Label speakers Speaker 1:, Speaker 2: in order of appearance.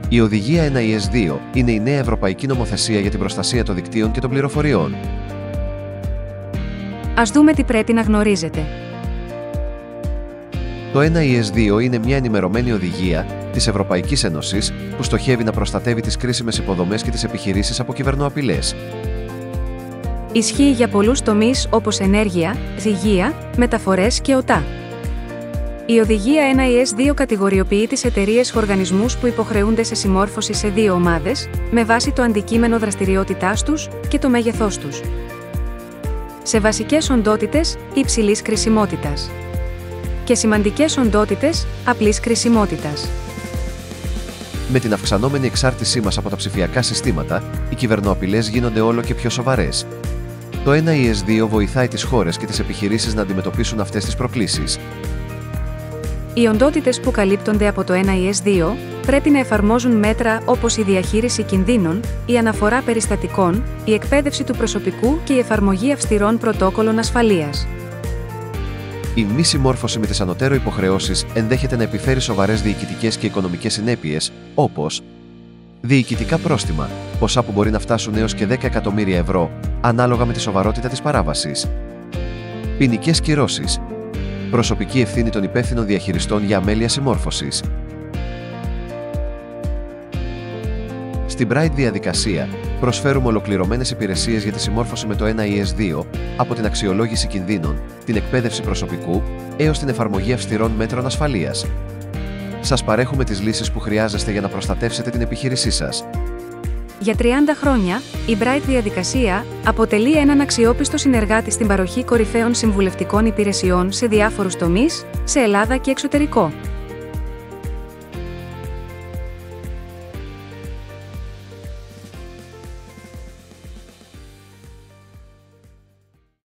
Speaker 1: Η Οδηγία NIS2 είναι η νέα ευρωπαϊκή νομοθεσία για την προστασία των δικτύων και των πληροφοριών.
Speaker 2: Ας δούμε τι πρέπει να γνωρίζετε.
Speaker 1: Το NIS2 είναι μια ενημερωμένη οδηγία της Ευρωπαϊκής Ένωσης που στοχεύει να προστατεύει τις κρίσιμες υποδομές και τις επιχειρήσεις από κυβερνοαπειλές.
Speaker 2: Ισχύει για πολλούς τομείς όπως ενέργεια, υγεία, μεταφορές και ΟΤΑ. Η οδηγία NIS2 κατηγοριοποιεί τις εταιρείες-οργανισμούς που υποχρεούνται σε συμμόρφωση σε δύο ομάδες, με βάση το αντικείμενο δραστηριότητάς τους και το μέγεθός τους. Σε βασικές οντότητες υψηλής κρισιμότητας και σημαντικές οντότητες απλής κρισιμότητας.
Speaker 1: Με την αυξανόμενη εξάρτησή μας από τα ψηφιακά συστήματα, οι κυβερνοαπειλές γίνονται όλο και πιο σοβαρές. Το NIS2 βοηθάει τις χώρες και τις επιχειρήσεις να αντιμετωπίσουν αυτές τις προκλήσεις.
Speaker 2: Οι οντότητες που καλύπτονται από το NIS2 πρέπει να εφαρμόζουν μέτρα όπως η διαχείριση κινδύνων, η αναφορά περιστατικών, η εκπαίδευση του προσωπικού και η εφαρμογή αυστηρών πρωτόκολλων ασφαλείας.
Speaker 1: Η μη συμμόρφωση με τις ανωτέρω υποχρεώσεις ενδέχεται να επιφέρει σοβαρές διοικητικές και οικονομικές συνέπειες, όπως διοικητικά πρόστιμα, ποσά που μπορεί να φτάσουν έως και 10 εκατομμύρια ευρώ, ανάλογα με τη σοβαρότητα της παράβασης. Ποινικές κυρώσεις. Προσωπική ευθύνη των υπεύθυνων διαχειριστών για αμέλεια συμμόρφωσης. Στην Bright διαδικασία, προσφέρουμε ολοκληρωμένες υπηρεσίες για τη συμμόρφωση με το NIS2, από την αξιολόγηση κινδύνων, την εκπαίδευση προσωπικού, έως την εφαρμογή αυστηρών μέτρων ασφαλείας. Σας παρέχουμε τις λύσεις που χρειάζεστε για να προστατεύσετε την επιχείρησή σας.
Speaker 2: Για 30 χρόνια, η Bright διαδικασία αποτελεί έναν αξιόπιστο συνεργάτη στην παροχή κορυφαίων συμβουλευτικών υπηρεσιών σε διάφορους τομείς, σε Ελλάδα και εξωτερικό.